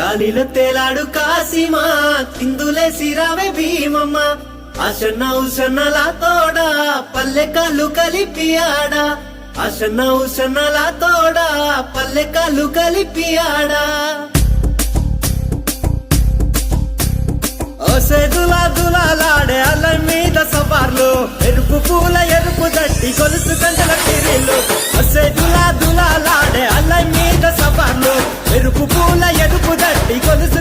గాలిలో తేలాడు కాసిమా కిందులే సిరావే భీమమ్మ ఆశన్న ఉషన్నల తోడా పల్లె కాళ్ళు కలిపి ఆడా ఆశన్న ఉషన్నల తోడా పల్లె కాళ్ళు కలిపి ఆడా దులాడే అల్ల మీద సవార్లు ఎరుపు పూల ఎరుపు దట్టి గొలుసు కంచెల తిరిలు దులాడే అల్ల మీద సవార్లు ఎరుపు పూల ఎరుపు దట్టి గొలుసు